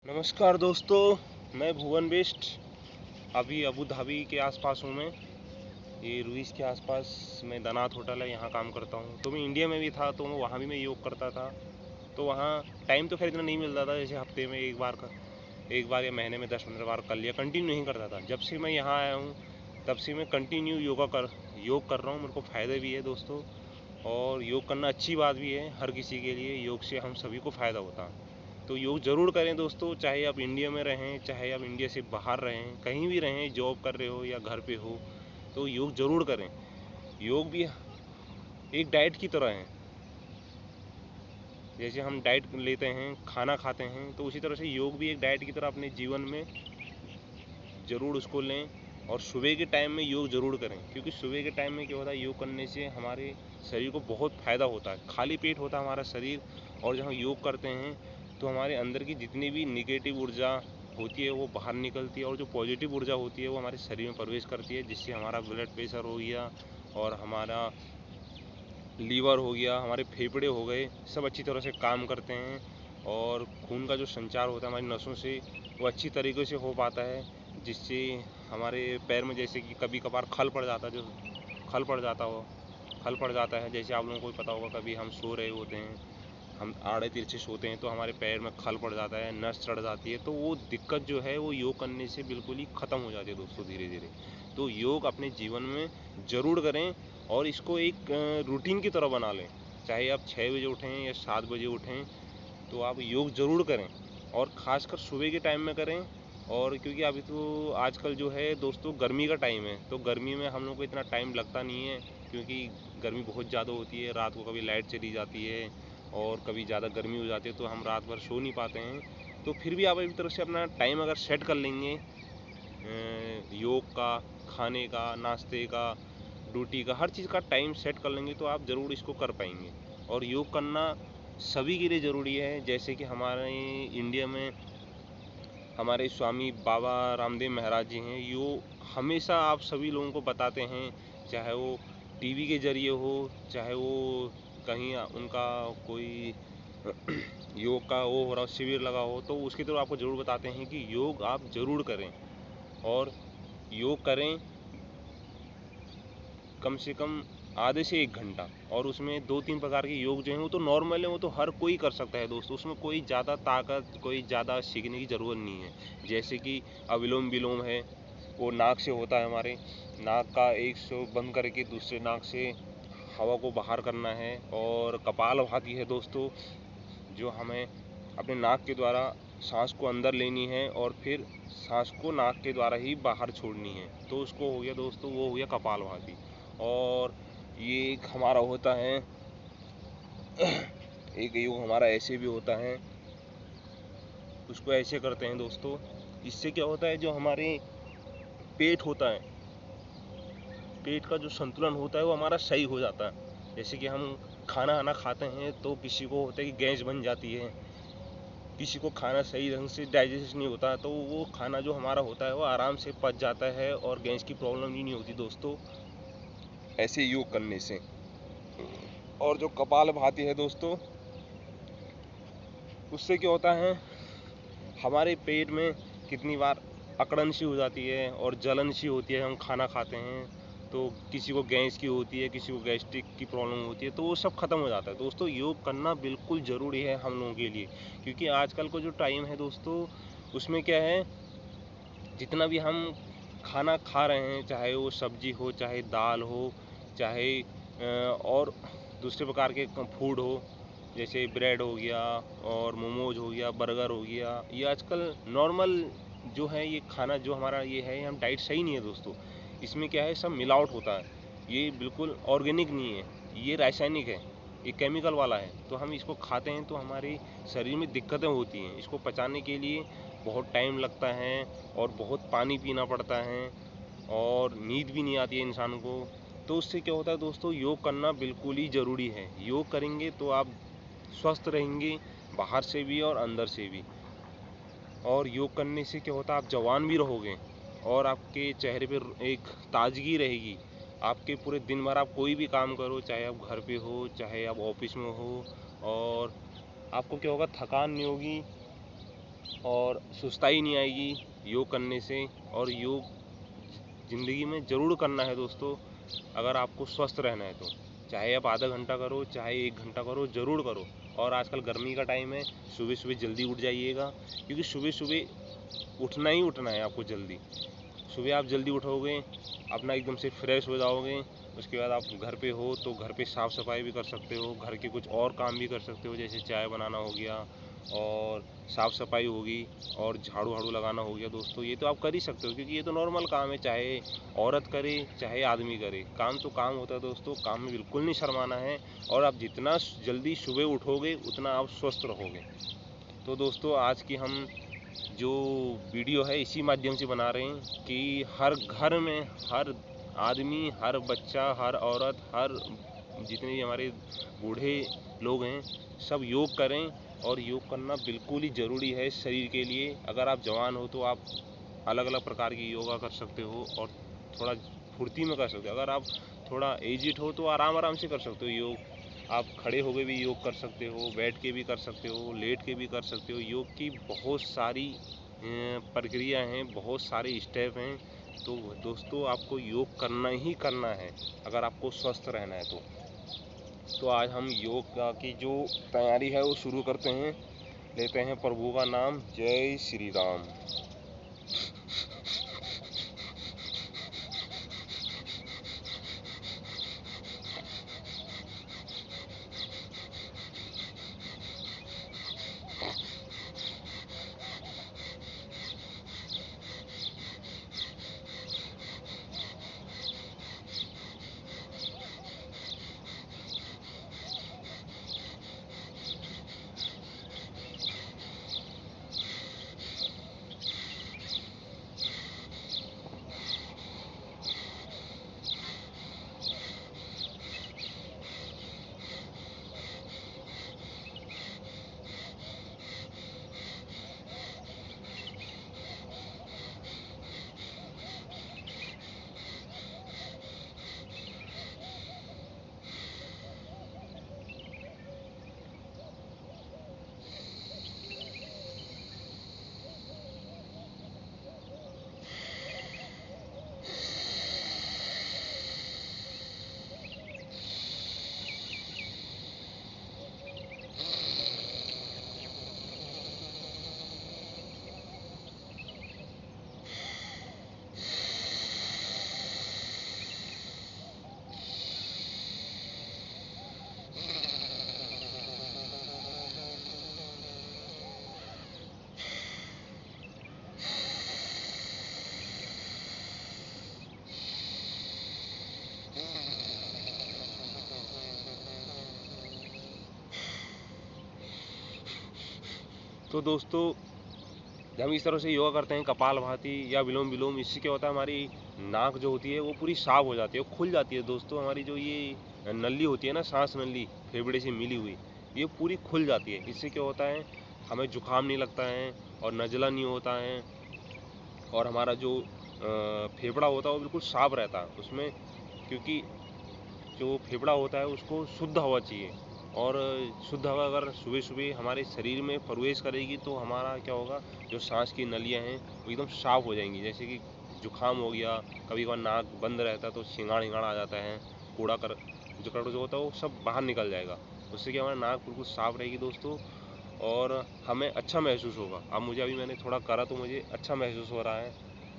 नमस्कार दोस्तों, मैं भुवन बेस्ट। अभी अबू धाबी के आसपास हूँ मैं। ये रुइस के आसपास मैं दनात होटल है, यहाँ काम करता हूँ। तो मैं इंडिया में भी था, तो वहाँ भी मैं योग करता था। तो वहाँ टाइम तो खैर इतना नहीं मिलता था, जैसे हफ्ते में एक बार या महीने में 10-15 बार कर लिया, कंटिन्यू नहीं करता था। जब से मैं यहाँ आया हूँ तब से मैं कंटिन्यू योग कर रहा हूँ। मेरे को फ़ायदे भी है दोस्तों, और योग करना अच्छी बात भी है हर किसी के लिए। योग से हम सभी को फ़ायदा होता है, तो योग ज़रूर करें दोस्तों। चाहे आप इंडिया में रहें, चाहे आप इंडिया से बाहर रहें, कहीं भी रहें, जॉब कर रहे हो या घर पे हो, तो योग ज़रूर करें। योग भी एक डाइट की तरह है। जैसे हम डाइट लेते हैं, खाना खाते हैं, तो उसी तरह से योग भी एक डाइट की तरह अपने जीवन में ज़रूर उसको लें। और सुबह के टाइम में योग ज़रूर करें, क्योंकि सुबह के टाइम में क्या होता है, योग करने से हमारे शरीर को बहुत फ़ायदा होता है। खाली पेट होता है हमारा शरीर, और जब हम योग करते हैं तो हमारे अंदर की जितनी भी निगेटिव ऊर्जा होती है वो बाहर निकलती है, और जो पॉजिटिव ऊर्जा होती है वो हमारे शरीर में प्रवेश करती है, जिससे हमारा ब्लड प्रेशर हो गया, और हमारा लीवर हो गया, हमारे फेफड़े हो गए, सब अच्छी तरह से काम करते हैं। और खून का जो संचार होता है हमारी नसों से, वो अच्छी तरीके से हो पाता है, जिससे हमारे पैर में जैसे कि कभी कभार खल पड़ जाता है, खल पड़ जाता है। जैसे आप लोगों को पता होगा, कभी हम सो रहे होते हैं, हम आड़े तिरछे सोते हैं, तो हमारे पैर में खल पड़ जाता है, नस चढ़ जाती है, तो वो दिक्कत जो है वो योग करने से बिल्कुल ही ख़त्म हो जाती है दोस्तों, धीरे धीरे। तो योग अपने जीवन में ज़रूर करें, और इसको एक रूटीन की तरह बना लें। चाहे आप 6 बजे उठें या 7 बजे उठें, तो आप योग ज़रूर करें, और ख़ासकर सुबह के टाइम में करें। और क्योंकि अभी तो आजकल जो है दोस्तों गर्मी का टाइम है, तो गर्मी में हम लोग को इतना टाइम लगता नहीं है, क्योंकि गर्मी बहुत ज़्यादा होती है। रात को कभी लाइट चली जाती है, और कभी ज़्यादा गर्मी हो जाती है, तो हम रात भर सो नहीं पाते हैं। तो फिर भी आप एक तरफ से अपना टाइम अगर सेट कर लेंगे, योग का, खाने का, नाश्ते का, ड्यूटी का, हर चीज़ का टाइम सेट कर लेंगे, तो आप ज़रूर इसको कर पाएंगे। और योग करना सभी के लिए ज़रूरी है। जैसे कि हमारे इंडिया में हमारे स्वामी बाबा रामदेव महाराज जी हैं, यो हमेशा आप सभी लोगों को बताते हैं, चाहे वो टीवी के ज़रिए हो, चाहे वो कहीं उनका कोई योग का वो हो रहा हो, शिविर लगा हो, तो उसकी तरफ आपको ज़रूर बताते हैं कि योग आप ज़रूर करें। और योग करें कम से कम आधे से 1 घंटा। और उसमें 2-3 प्रकार के योग जो हैं वो तो नॉर्मल है, वो तो हर कोई कर सकता है दोस्तों। उसमें कोई ज़्यादा ताकत, कोई ज़्यादा सीखने की ज़रूरत नहीं है। जैसे कि अनुलोम विलोम है, वो नाक से होता है। हमारे नाक का एक सो बंद करके दूसरे नाक से हवा को बाहर करना है। और कपालभाति है दोस्तों, जो हमें अपने नाक के द्वारा सांस को अंदर लेनी है, और फिर सांस को नाक के द्वारा ही बाहर छोड़नी है। तो उसको हो गया दोस्तों, वो हो गया कपालभाति। और ये एक हमारा होता है एक योग हमारा ऐसे भी होता है, उसको ऐसे करते हैं दोस्तों। इससे क्या होता है, जो हमारे पेट होता है, पेट का जो संतुलन होता है वो हमारा सही हो जाता है। जैसे कि हम खाना खाते हैं, तो किसी को होता है कि गैस बन जाती है, किसी को खाना सही ढंग से डाइजेस्ट नहीं होता, तो वो खाना जो हमारा होता है वो आराम से पच जाता है, और गैस की प्रॉब्लम ही नहीं होती दोस्तों, ऐसे योग करने से। और जो कपालभाति है दोस्तों, उससे क्या होता है, हमारे पेट में कितनी बार अकड़न सी हो जाती है और जलन सी होती है, हम खाना खाते हैं, तो किसी को गैस की होती है, किसी को गैस्ट्रिक की प्रॉब्लम होती है, तो वो सब खत्म हो जाता है दोस्तों। योग करना बिल्कुल ज़रूरी है हम लोगों के लिए, क्योंकि आजकल का जो टाइम है दोस्तों, उसमें क्या है, जितना भी हम खाना खा रहे हैं, चाहे वो सब्जी हो, चाहे दाल हो, चाहे और दूसरे प्रकार के फूड हो, जैसे ब्रेड हो गया, और मोमोज हो गया, बर्गर हो गया, ये आजकल नॉर्मल जो है, ये खाना जो हमारा ये है, हम डाइट सही नहीं है दोस्तों। इसमें क्या है, सब मिलावट होता है, ये बिल्कुल ऑर्गेनिक नहीं है, ये रासायनिक है, ये केमिकल वाला है। तो हम इसको खाते हैं तो हमारे शरीर में दिक्कतें होती हैं। इसको पचाने के लिए बहुत टाइम लगता है, और बहुत पानी पीना पड़ता है, और नींद भी नहीं आती है इंसान को। तो उससे क्या होता है दोस्तों, योग करना बिल्कुल ही ज़रूरी है। योग करेंगे तो आप स्वस्थ रहेंगे, बाहर से भी और अंदर से भी। और योग करने से क्या होता है, आप जवान भी रहोगे, और आपके चेहरे पे एक ताजगी रहेगी। आपके पूरे दिन भर आप कोई भी काम करो, चाहे आप घर पे हो, चाहे आप ऑफिस में हो, और आपको क्या होगा, थकान नहीं होगी, और सुस्ताई नहीं आएगी योग करने से। और योग ज़िंदगी में ज़रूर करना है दोस्तों, अगर आपको स्वस्थ रहना है तो। चाहे आप आधा घंटा करो, चाहे 1 घंटा करो, ज़रूर करो। और आजकल गर्मी का टाइम है, सुबह सुबह जल्दी उठ जाइएगा, क्योंकि सुबह सुबह उठना ही उठना है आपको जल्दी। सुबह आप जल्दी उठोगे, अपना एकदम से फ्रेश हो जाओगे। उसके बाद आप घर पे हो तो घर पे साफ़ सफाई भी कर सकते हो, घर के कुछ और काम भी कर सकते हो, जैसे चाय बनाना हो गया और साफ़ सफाई होगी और झाड़ू झाड़ू लगाना हो गया दोस्तों। ये तो आप कर ही सकते हो, क्योंकि ये तो नॉर्मल काम है, चाहे औरत करे चाहे आदमी करे, काम तो काम होता है दोस्तों। काम में बिल्कुल नहीं शर्माना है, और आप जितना जल्दी सुबह उठोगे उतना आप स्वस्थ रहोगे। तो दोस्तों, आज की हम जो वीडियो है इसी माध्यम से बना रहे हैं कि हर घर में हर आदमी, हर बच्चा, हर औरत, हर जितने भी हमारे बूढ़े लोग हैं, सब योग करें। और योग करना बिल्कुल ही ज़रूरी है शरीर के लिए। अगर आप जवान हो तो आप अलग अलग प्रकार की योगा कर सकते हो और थोड़ा फुर्ती में कर सकते हो। अगर आप थोड़ा एजिड हो तो आराम आराम से कर सकते हो योग। आप खड़े होकर भी योग कर सकते हो, बैठ के भी कर सकते हो, लेट के भी कर सकते हो। योग की बहुत सारी प्रक्रिया हैं, बहुत सारे स्टेप हैं। तो दोस्तों, आपको योग करना ही करना है अगर आपको स्वस्थ रहना है तो आज हम योग की जो तैयारी है वो शुरू करते हैं। लेते हैं प्रभु का नाम। जय श्री राम। तो दोस्तों, जब हम इस तरह से योगा करते हैं कपालभाति या विलोम विलोम, इससे क्या होता है, हमारी नाक जो होती है वो पूरी साफ हो जाती है, वो खुल जाती है दोस्तों। हमारी जो ये नली होती है ना, सांस नली फेफड़े से मिली हुई, ये पूरी खुल जाती है। इससे क्या होता है, हमें जुकाम नहीं लगता है और नज़ला नहीं होता है, और हमारा जो फेफड़ा होता है वो बिल्कुल साफ रहता है उसमें। क्योंकि जो फेफड़ा होता है उसको शुद्ध हवा चाहिए, और शुद्ध हवा अगर सुबह सुबह हमारे शरीर में प्रवेश करेगी तो हमारा क्या होगा, जो सांस की नलियां हैं वो एकदम साफ हो जाएंगी। जैसे कि जुकाम हो गया, कभी कभार नाक बंद रहता है तो सिंगाड़ हिंगाड़ आ जाता है, कूड़ा कर जो होता है वो सब बाहर निकल जाएगा। उससे क्या हमारा नाक बिल्कुल साफ रहेगी दोस्तों, और हमें अच्छा महसूस होगा। अब मुझे अभी मैंने थोड़ा करा तो मुझे अच्छा महसूस हो रहा है,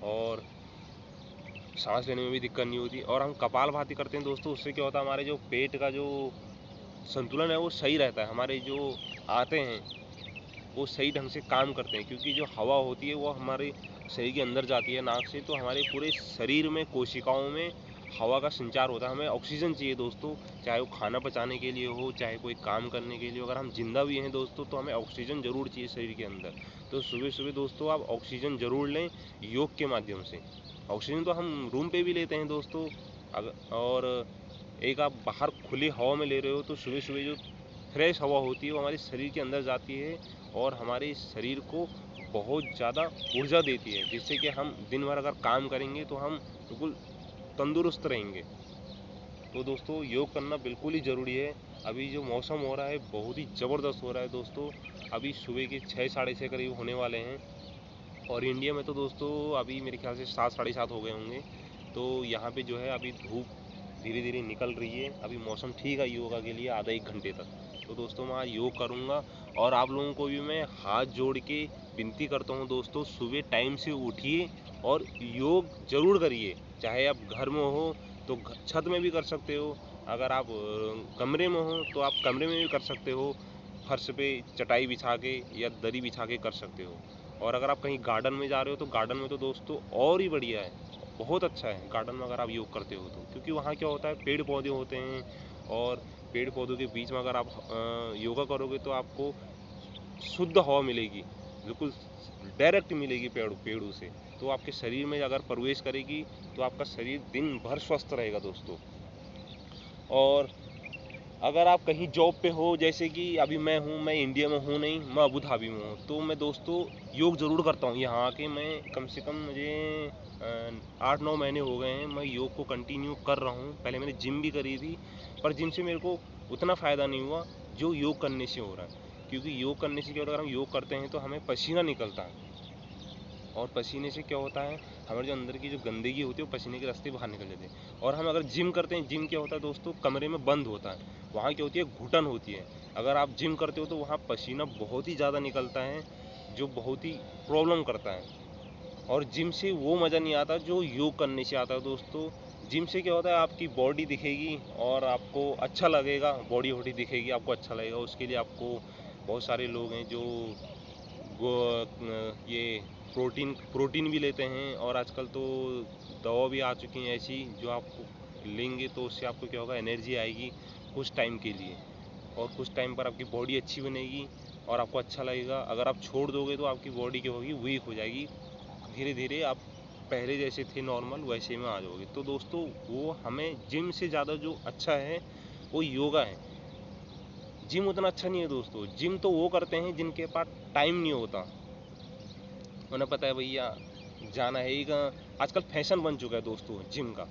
और सांस लेने में भी दिक्कत नहीं होती। और हम कपालभाति करते हैं दोस्तों, उससे क्या होता है, हमारे जो पेट का जो संतुलन है वो सही रहता है। हमारे जो आते हैं वो सही ढंग से काम करते हैं, क्योंकि जो हवा होती है वो हमारे शरीर के अंदर जाती है नाक से, तो हमारे पूरे शरीर में, कोशिकाओं में हवा का संचार होता है। हमें ऑक्सीजन चाहिए दोस्तों, चाहे वो खाना पचाने के लिए हो, चाहे कोई काम करने के लिए। अगर हम जिंदा भी हैं दोस्तों तो हमें ऑक्सीजन ज़रूर चाहिए शरीर के अंदर। तो सुबह सुबह दोस्तों आप ऑक्सीजन ज़रूर लें योग के माध्यम से। ऑक्सीजन तो हम रूम पे भी लेते हैं दोस्तों, और एक आप बाहर खुली हवा में ले रहे हो तो सुबह सुबह जो फ्रेश हवा होती है वो हमारे शरीर के अंदर जाती है, और हमारे शरीर को बहुत ज़्यादा ऊर्जा देती है, जिससे कि हम दिन भर अगर काम करेंगे तो हम बिल्कुल तंदुरुस्त रहेंगे। तो दोस्तों, योग करना बिल्कुल ही ज़रूरी है। अभी जो मौसम हो रहा है बहुत ही ज़बरदस्त हो रहा है दोस्तों, अभी सुबह के 6 साढ़े 6 करीब होने वाले हैं। और इंडिया में तो दोस्तों अभी मेरे ख्याल से 7 साढ़े 7 हो गए होंगे। तो यहाँ पे जो है अभी धूप धीरे धीरे निकल रही है। अभी मौसम ठीक है योगा के लिए आधा 1 घंटे तक। तो दोस्तों मैं आज योग करूँगा और आप लोगों को भी मैं हाथ जोड़ के विनती करता हूँ दोस्तों, सुबह टाइम से उठिए और योग ज़रूर करिए। चाहे आप घर में हो तो छत में भी कर सकते हो, अगर आप कमरे में हो तो आप कमरे में भी कर सकते हो, फर्श पे चटाई बिछा के या दरी बिछा के कर सकते हो। और अगर आप कहीं गार्डन में जा रहे हो तो गार्डन में तो दोस्तों और ही बढ़िया है, बहुत अच्छा है गार्डन में अगर आप योग करते हो तो। क्योंकि वहाँ क्या होता है, पेड़ पौधे होते हैं और पेड़ पौधों के बीच में अगर आप योगा करोगे तो आपको शुद्ध हवा मिलेगी, बिल्कुल डायरेक्ट मिलेगी पेड़ों से। तो आपके शरीर में अगर प्रवेश करेगी तो आपका शरीर दिन भर स्वस्थ रहेगा दोस्तों। और अगर आप कहीं जॉब पे हो, जैसे कि अभी मैं हूँ, मैं इंडिया में हूँ नहीं, मैं अबू धाबी में हूँ, तो मैं दोस्तों योग ज़रूर करता हूँ यहाँ आके। मैं कम से कम मुझे 8-9 महीने हो गए हैं मैं योग को कंटिन्यू कर रहा हूँ। पहले मैंने जिम भी करी थी, पर जिम से मेरे को उतना फ़ायदा नहीं हुआ जो योग करने से हो रहा है। क्योंकि योग करने से क्या होता है, अगर हम योग करते हैं तो हमें पसीना निकलता है, और पसीने से क्या होता है, हमारे जो अंदर की जो गंदगी होती है वो पसीने के रास्ते बाहर निकल जाती है। और हम अगर जिम करते हैं, जिम क्या होता है दोस्तों, कमरे में बंद होता है, वहाँ क्या होती है, घुटन होती है। अगर आप जिम करते हो तो वहाँ पसीना बहुत ही ज़्यादा निकलता है, जो बहुत ही प्रॉब्लम करता है। और जिम से वो मज़ा नहीं आता जो योग करने से आता है दोस्तों। जिम से क्या होता है, आपकी बॉडी दिखेगी और आपको अच्छा लगेगा, बॉडी वॉडी दिखेगी, आपको अच्छा लगेगा। उसके लिए आपको बहुत सारे लोग हैं जो वो ये प्रोटीन भी लेते हैं, और आजकल तो दवा भी आ चुकी हैं ऐसी जो आपको लेंगे तो उससे आपको क्या होगा, एनर्जी आएगी कुछ टाइम के लिए, और कुछ टाइम पर आपकी बॉडी अच्छी बनेगी और आपको अच्छा लगेगा। अगर आप छोड़ दोगे तो आपकी बॉडी क्या होगी, वीक हो जाएगी। धीरे धीरे आप पहले जैसे थे नॉर्मल वैसे में आ जाओगे। तो दोस्तों वो हमें जिम से ज़्यादा जो अच्छा है वो योगा है। जिम उतना अच्छा नहीं है दोस्तों, जिम तो वो करते हैं जिनके पास टाइम नहीं होता, उन्हें पता है भैया जाना है ही कहाँ। आजकल फैशन बन चुका है दोस्तों जिम का,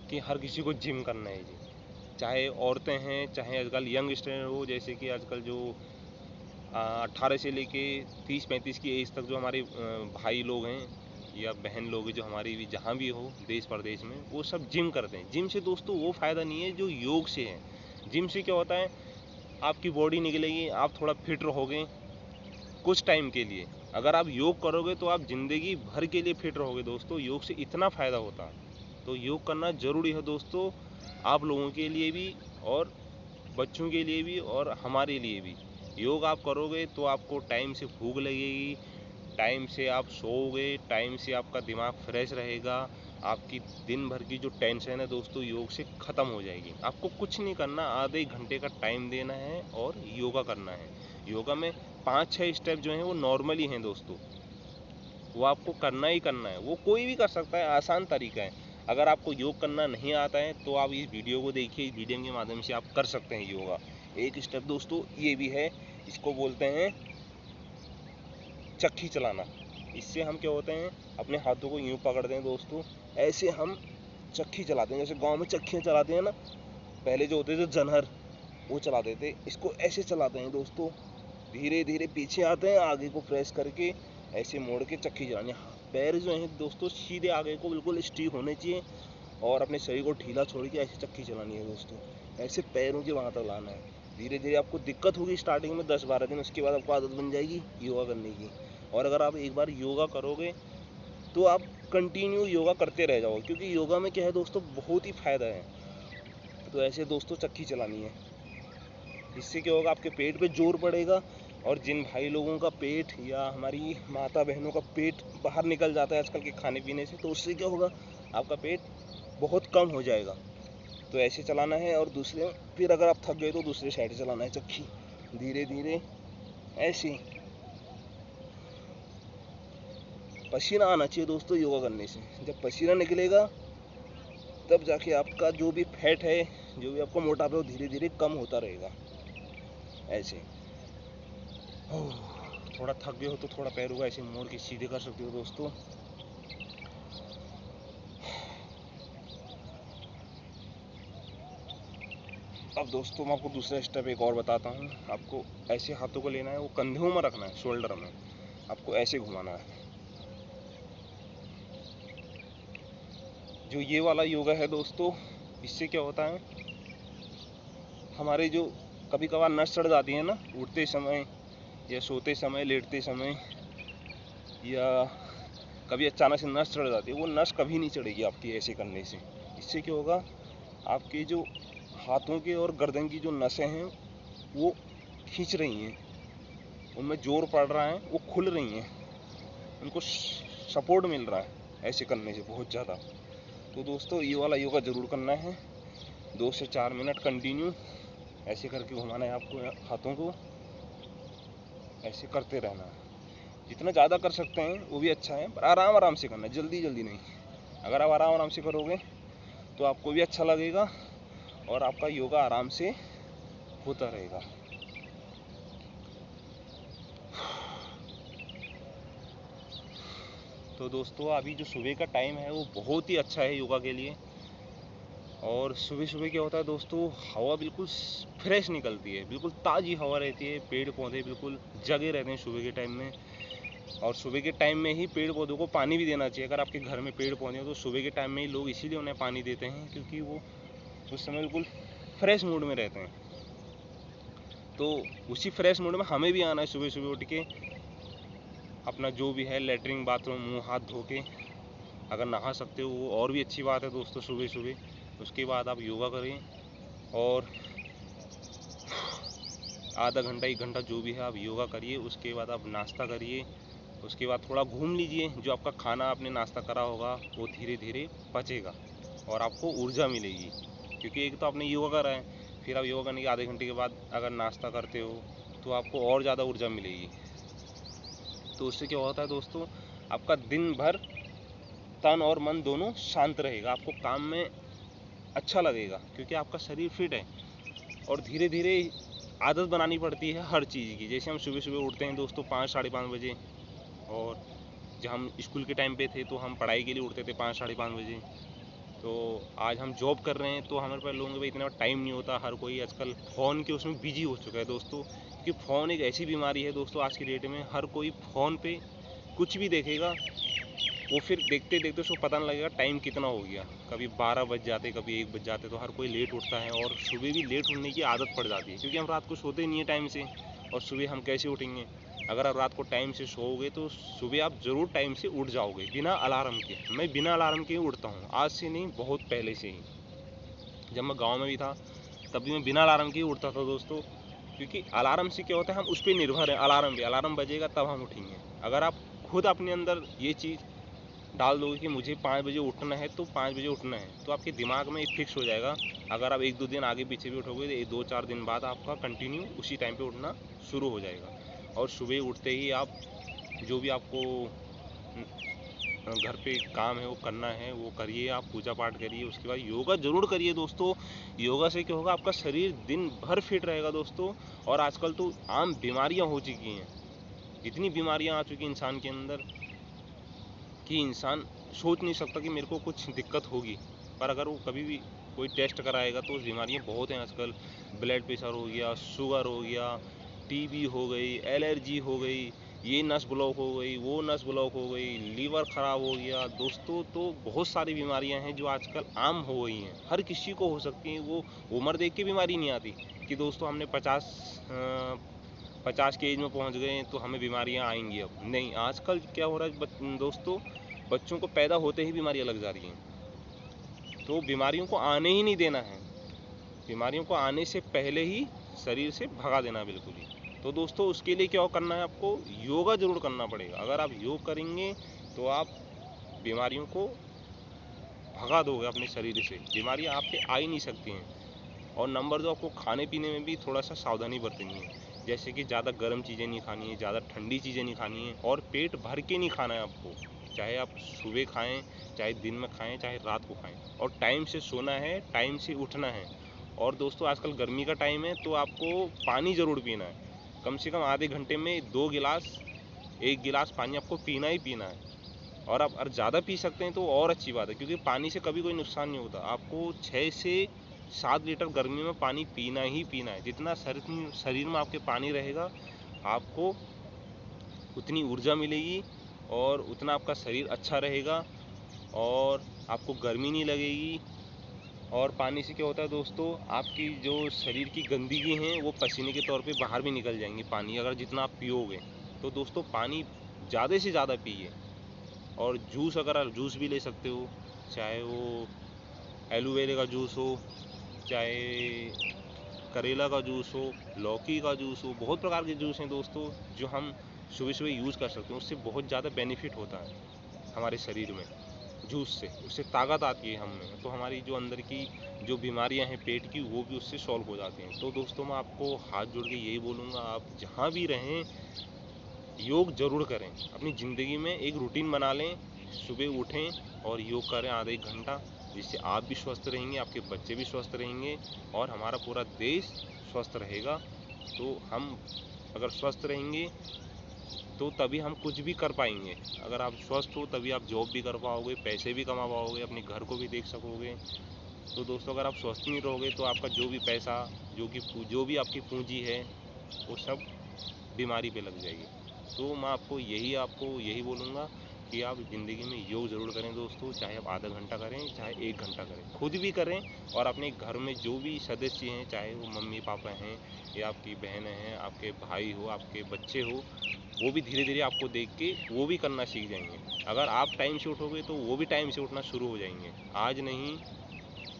कि हर किसी को जिम करना है जी, चाहे औरतें हैं चाहे आजकल यंग स्टर हो। जैसे कि आजकल जो 18 से लेके 30-35 की एज तक जो हमारे भाई लोग हैं या बहन लोग हैं, जो हमारी भी जहाँ भी हो देश प्रदेश में, वो सब जिम करते हैं। जिम से दोस्तों वो फ़ायदा नहीं है जो योग से है। जिम से क्या होता है, आपकी बॉडी निकलेगी, आप थोड़ा फिट रहोगे कुछ टाइम के लिए। अगर आप योग करोगे तो आप ज़िंदगी भर के लिए फिट रहोगे दोस्तों। योग से इतना फ़ायदा होता है, तो योग करना ज़रूरी है दोस्तों, आप लोगों के लिए भी और बच्चों के लिए भी और हमारे लिए भी। योग आप करोगे तो आपको टाइम से भूख लगेगी, टाइम से आप सोओगे, टाइम से आपका दिमाग फ्रेश रहेगा, आपकी दिन भर की जो टेंशन है दोस्तों योग से ख़त्म हो जाएगी। आपको कुछ नहीं करना, आधे घंटे का टाइम देना है और योगा करना है। योगा में 5-6 स्टेप जो हैं वो नॉर्मली हैं दोस्तों, वो आपको करना ही करना है, वो कोई भी कर सकता है, आसान तरीका है। अगर आपको योग करना नहीं आता है तो आप इस वीडियो को देखिए, इस वीडियो के माध्यम से आप कर सकते हैं योगा। एक स्टेप दोस्तों ये भी है, इसको बोलते हैं चक्की चलाना। इससे हम क्या होते हैं, अपने हाथों को यूँ पकड़ते हैं दोस्तों, ऐसे हम चक्की चलाते हैं। जैसे गांव में चक्कियाँ चलाते हैं ना, पहले जो होते थे जनहर, वो चलाते थे, इसको ऐसे चलाते हैं दोस्तों। धीरे धीरे पीछे आते हैं, आगे को प्रेस करके ऐसे मोड़ के चक्की चलानी है। पैर जो हैं दोस्तों सीधे आगे को बिल्कुल स्टीक होने चाहिए, और अपने शरीर को ढीला छोड़ के ऐसे चक्की चलानी है दोस्तों। ऐसे पैरों के वहाँ तक लाना है। धीरे धीरे आपको दिक्कत होगी स्टार्टिंग में 10-12 दिन, उसके बाद आपको आदत बन जाएगी योगा करने की। और अगर आप एक बार योगा करोगे तो आप कंटिन्यू योगा करते रह जाओगे, क्योंकि योगा में क्या है दोस्तों, बहुत ही फ़ायदा है। तो ऐसे दोस्तों चक्की चलानी है। इससे क्या होगा, आपके पेट पे जोर पड़ेगा, और जिन भाई लोगों का पेट या हमारी माता बहनों का पेट बाहर निकल जाता है आजकल के खाने पीने से, तो उससे क्या होगा, आपका पेट बहुत कम हो जाएगा। तो ऐसे चलाना है। और दूसरे फिर अगर आप थक गए तो दूसरे साइड चलाना है चक्की, धीरे धीरे ऐसे। पसीना आना चाहिए दोस्तों योगा करने से। जब पसीना निकलेगा तब जाके आपका जो भी फैट है, जो भी आपका मोटापा है, वो धीरे धीरे कम होता रहेगा। ऐसे थोड़ा थक गए हो तो थोड़ा पैरों को ऐसे मोड़ के सीधे कर सकते हो दोस्तों। अब दोस्तों मैं आपको दूसरा स्टेप एक और बताता हूँ। आपको ऐसे हाथों को लेना है, वो कंधों में रखना है, शोल्डर में आपको ऐसे घुमाना है। जो ये वाला योगा है दोस्तों, इससे क्या होता है, हमारे जो कभी कभार नस चढ़ जाती है ना, उठते समय या सोते समय, लेटते समय, या कभी अचानक से नस चढ़ जाती है, वो नस कभी नहीं चढ़ेगी आपकी ऐसे करने से। इससे क्या होगा, आपके जो हाथों के और गर्दन की जो नसें हैं वो खींच रही हैं, उनमें जोर पड़ रहा है, वो खुल रही हैं, उनको सपोर्ट मिल रहा है ऐसे करने से बहुत ज़्यादा। तो दोस्तों ये वाला योगा ज़रूर करना है, 2 से 4 मिनट कंटिन्यू ऐसे करके घुमाना है आपको, हाथों को ऐसे करते रहना है। जितना ज़्यादा कर सकते हैं वो भी अच्छा है, पर आराम आराम से करना है, जल्दी जल्दी नहीं। अगर आप आराम आराम से करोगे तो आपको भी अच्छा लगेगा और आपका योगा आराम से होता रहेगा। तो दोस्तों अभी जो सुबह का टाइम है वो बहुत ही अच्छा है योगा के लिए। और सुबह सुबह क्या होता है दोस्तों, हवा बिल्कुल फ्रेश निकलती है, बिल्कुल ताज़ी हवा रहती है, पेड़ पौधे बिल्कुल जगे रहते हैं सुबह के टाइम में। और सुबह के टाइम में ही पेड़ पौधों को पानी भी देना चाहिए। अगर आपके घर में पेड़ पौधे हैं तो सुबह के टाइम में ही लोग इसीलिए उन्हें पानी देते हैं, क्योंकि वो उस समय बिल्कुल फ्रेश मूड में रहते हैं। तो उसी फ्रेश मूड में हमें भी आना है, सुबह सुबह उठ के अपना जो भी है लेटरिन बाथरूम मुँह हाथ धो के, अगर नहा सकते हो वो और भी अच्छी बात है दोस्तों सुबह सुबह। उसके बाद आप योगा करें और आधा घंटा 1 घंटा जो भी है आप योगा करिए। उसके बाद आप नाश्ता करिए, उसके बाद थोड़ा घूम लीजिए। जो आपका खाना आपने नाश्ता करा होगा वो धीरे धीरे पचेगा और आपको ऊर्जा मिलेगी, क्योंकि एक तो आपने योगा करा है, फिर आप योगा करने के आधे घंटे के बाद अगर नाश्ता करते हो तो आपको और ज़्यादा ऊर्जा मिलेगी। तो उससे क्या होता है दोस्तों, आपका दिन भर तन और मन दोनों शांत रहेगा, आपको काम में अच्छा लगेगा, क्योंकि आपका शरीर फिट है। और धीरे धीरे आदत बनानी पड़ती है हर चीज़ की। जैसे हम सुबह सुबह उठते हैं दोस्तों 5 साढ़े 5 बजे, और जब हम स्कूल के टाइम पे थे तो हम पढ़ाई के लिए उठते थे 5 साढ़े 5 बजे। तो आज हम जॉब कर रहे हैं तो हमारे पास लोगों के पास इतना टाइम नहीं होता, हर कोई आजकल फ़ोन के उसमें बिजी हो चुका है दोस्तों। क्योंकि फ़ोन एक ऐसी बीमारी है दोस्तों, आज की डेट में हर कोई फ़ोन पे कुछ भी देखेगा, वो फिर देखते देखते उसको पता नहीं लगेगा टाइम कितना हो गया। कभी 12 बज जाते, कभी 1 बज जाते, तो हर कोई लेट उठता है और सुबह भी लेट उठने की आदत पड़ जाती है, क्योंकि हम रात को सोते नहीं है टाइम से, और सुबह हम कैसे उठेंगे। अगर आप रात को टाइम से सोओगे तो सुबह आप ज़रूर टाइम से उठ जाओगे बिना अलार्म के। मैं बिना अलार्म के ही उठता हूँ, आज से नहीं बहुत पहले से ही। जब मैं गाँव में भी था तब भी मैं बिना अलार्म के ही उठता था दोस्तों, क्योंकि अलार्म से क्या होता है, हम उस पर निर्भर हैं। अलार्म पे अलार्म बजेगा तब हम उठेंगे। अगर आप खुद अपने अंदर ये चीज़ डाल दोगे कि मुझे 5 बजे उठना है तो 5 बजे उठना है, तो आपके दिमाग में फिक्स हो जाएगा। अगर आप 1-2 दिन आगे पीछे भी उठोगे तो 2-4 दिन बाद आपका कंटिन्यू उसी टाइम पे उठना शुरू हो जाएगा। और सुबह उठते ही आप जो भी आपको घर पे काम है वो करना है वो करिए, आप पूजा पाठ करिए, उसके बाद योगा ज़रूर करिए दोस्तों। योगा से क्या होगा, आपका शरीर दिन भर फिट रहेगा दोस्तों। और आजकल तो आम बीमारियाँ हो चुकी हैं, इतनी बीमारियाँ आ चुकी हैं इंसान के अंदर कि इंसान सोच नहीं सकता कि मेरे को कुछ दिक्कत होगी। पर अगर वो कभी भी कोई टेस्ट कराएगा तो उस बीमारियाँ बहुत हैं आजकल। ब्लड प्रेशर हो गया, शुगर हो गया, टीबी हो गई, एलर्जी हो गई, ये नस ब्लॉक हो गई, वो नस ब्लॉक हो गई, लीवर ख़राब हो गया दोस्तों। तो बहुत सारी बीमारियां हैं जो आजकल आम हो गई हैं, हर किसी को हो सकती हैं। वो उम्र देख के बीमारी नहीं आती कि दोस्तों हमने 50 के एज में पहुंच गए तो हमें बीमारियां आएंगी। अब नहीं, आजकल क्या हो रहा है दोस्तों, बच्चों को पैदा होते ही बीमारियां लग जा रही हैं। तो बीमारियों को आने ही नहीं देना है, बीमारियों को आने से पहले ही शरीर से भगा देना बिल्कुल ही। तो दोस्तों उसके लिए क्या करना है, आपको योगा ज़रूर करना पड़ेगा। अगर आप योग करेंगे तो आप बीमारियों को भगा दोगे अपने शरीर से, बीमारियां आप पे आ ही नहीं सकती हैं। और नंबर 2, आपको खाने पीने में भी थोड़ा सा सावधानी बरतनी है। जैसे कि ज़्यादा गर्म चीज़ें नहीं खानी है, ज़्यादा ठंडी चीज़ें नहीं खानी है, और पेट भर के नहीं खाना है आपको। चाहे आप सुबह खाएं, चाहे दिन में खाएं, चाहे रात को खाएं। और टाइम से सोना है, टाइम से उठना है। और दोस्तों आजकल गर्मी का टाइम है तो आपको पानी ज़रूर पीना है। कम से कम आधे घंटे में 2 गिलास, 1 गिलास पानी आपको पीना ही पीना है। और आप अगर ज़्यादा पी सकते हैं तो और अच्छी बात है, क्योंकि पानी से कभी कोई नुकसान नहीं होता। आपको 6 से 7 लीटर गर्मी में पानी पीना ही पीना है। जितना शरीर में आपके पानी रहेगा, आपको उतनी ऊर्जा मिलेगी और उतना आपका शरीर अच्छा रहेगा और आपको गर्मी नहीं लगेगी। और पानी से क्या होता है दोस्तों, आपकी जो शरीर की गंदगी है वो पसीने के तौर पे बाहर भी निकल जाएंगी पानी, अगर जितना आप पियोगे। तो दोस्तों पानी ज़्यादा से ज़्यादा पिए। और जूस, अगर आप जूस भी ले सकते हो, चाहे वो एलोवेरा का जूस हो, चाहे करेला का जूस हो, लौकी का जूस हो, बहुत प्रकार के जूस हैं दोस्तों जो हम सुबह सुबह यूज़ कर सकते हैं। उससे बहुत ज़्यादा बेनिफिट होता है हमारे शरीर में। जूस से उससे ताकत आती है हमें, तो हमारी जो अंदर की जो बीमारियां हैं पेट की, वो भी उससे सॉल्व हो जाती हैं। तो दोस्तों मैं आपको हाथ जोड़ के यही बोलूँगा, आप जहाँ भी रहें योग ज़रूर करें। अपनी ज़िंदगी में एक रूटीन बना लें, सुबह उठें और योग करें आधा एक घंटा, जिससे आप भी स्वस्थ रहेंगे, आपके बच्चे भी स्वस्थ रहेंगे और हमारा पूरा देश स्वस्थ रहेगा। तो हम अगर स्वस्थ रहेंगे तो तभी हम कुछ भी कर पाएंगे। अगर आप स्वस्थ हो तभी आप जॉब भी कर पाओगे, पैसे भी कमा पाओगे, अपने घर को भी देख सकोगे। तो दोस्तों अगर आप स्वस्थ नहीं रहोगे तो आपका जो भी पैसा, जो भी आपकी पूंजी है, वो सब बीमारी पे लग जाएगी। तो मैं आपको यही बोलूँगा कि आप ज़िंदगी में योग ज़रूर करें दोस्तों, चाहे आप आधा घंटा करें, चाहे 1 घंटा करें, खुद भी करें और अपने घर में जो भी सदस्य हैं, चाहे वो मम्मी पापा हैं या आपकी बहनें हैं, आपके भाई हो, आपके बच्चे हो, वो भी धीरे धीरे आपको देख के वो भी करना सीख जाएंगे। अगर आप टाइम से उठोगे तो वो भी टाइम से उठना शुरू हो जाएंगे। आज नहीं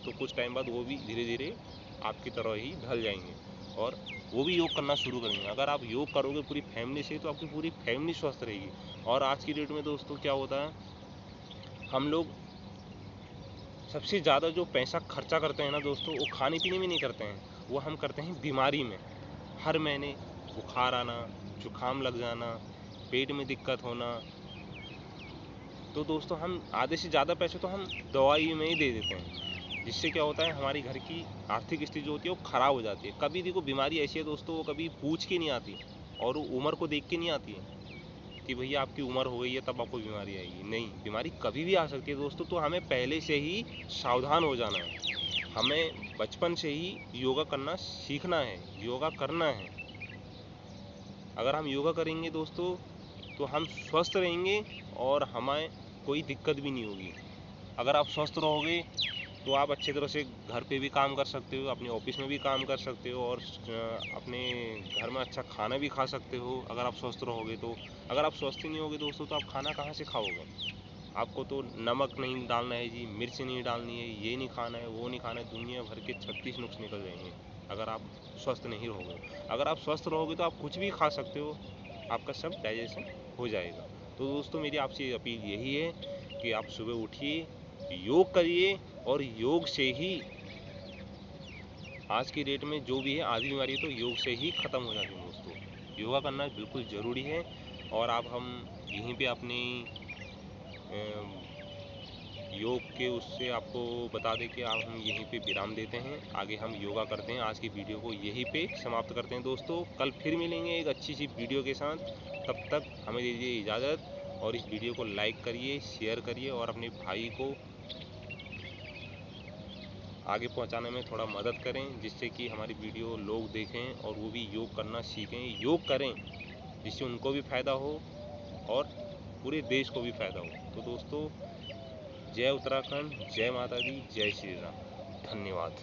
तो कुछ टाइम बाद वो भी धीरे धीरे आपकी तरह ही ढल जाएंगे और वो भी योग करना शुरू करेंगे। अगर आप योग करोगे पूरी फैमिली से तो आपकी पूरी फैमिली स्वस्थ रहेगी। और आज की डेट में दोस्तों क्या होता है, हम लोग सबसे ज़्यादा जो पैसा खर्चा करते हैं ना दोस्तों, वो खाने पीने में नहीं करते हैं, वो हम करते हैं बीमारी में। हर महीने बुखार आना, जुकाम लग जाना, पेट में दिक्कत होना। तो दोस्तों हम आधे से ज़्यादा पैसे तो हम दवाई में ही दे देते हैं, जिससे क्या होता है हमारी घर की आर्थिक स्थिति जो होती है वो ख़राब हो जाती है। कभी देखो बीमारी ऐसी है दोस्तों, वो कभी पूछ के नहीं आती और वो उम्र को देख के नहीं आती है कि भैया आपकी उम्र हो गई है तब आपको बीमारी आएगी। नहीं, बीमारी कभी भी आ सकती है दोस्तों। तो हमें पहले से ही सावधान हो जाना है, हमें बचपन से ही योगा करना सीखना है, योगा करना है। अगर हम योगा करेंगे दोस्तों तो हम स्वस्थ रहेंगे और हमें कोई दिक्कत भी नहीं होगी। अगर आप स्वस्थ रहोगे तो आप अच्छे तरह से घर पे भी काम कर सकते हो, अपने ऑफिस में भी काम कर सकते हो और अपने घर में अच्छा खाना भी खा सकते हो अगर आप स्वस्थ रहोगे तो। अगर आप स्वस्थ ही नहीं होगे दोस्तों तो आप खाना कहाँ से खाओगे। आपको तो नमक नहीं डालना है जी, मिर्च नहीं डालनी है, ये नहीं खाना है, वो नहीं खाना है, दुनिया भर के 36 नुक्स निकल जाएंगे अगर आप स्वस्थ नहीं रहोगे। अगर आप स्वस्थ रहोगे तो आप कुछ भी खा सकते हो, आपका सब डाइजेशन हो जाएगा। तो दोस्तों मेरी आपसे अपील यही है कि आप सुबह उठिए, योग करिए और योग से ही आज की डेट में जो भी है आधी बीमारी तो योग से ही ख़त्म हो जाती है दोस्तों। योगा करना बिल्कुल ज़रूरी है। और अब हम यहीं पे अपनी योग के उससे आपको बता दें कि अब हम यहीं पे विराम देते हैं, आगे हम योगा करते हैं। आज की वीडियो को यहीं पे समाप्त करते हैं दोस्तों, कल फिर मिलेंगे एक अच्छी सी वीडियो के साथ। तब तक हमें दीजिए इजाज़त और इस वीडियो को लाइक करिए, शेयर करिए और अपने भाई को आगे पहुंचाने में थोड़ा मदद करें, जिससे कि हमारी वीडियो लोग देखें और वो भी योग करना सीखें, योग करें, जिससे उनको भी फ़ायदा हो और पूरे देश को भी फ़ायदा हो। तो दोस्तों जय उत्तराखंड, जय माता दी, जय श्री राम, धन्यवाद।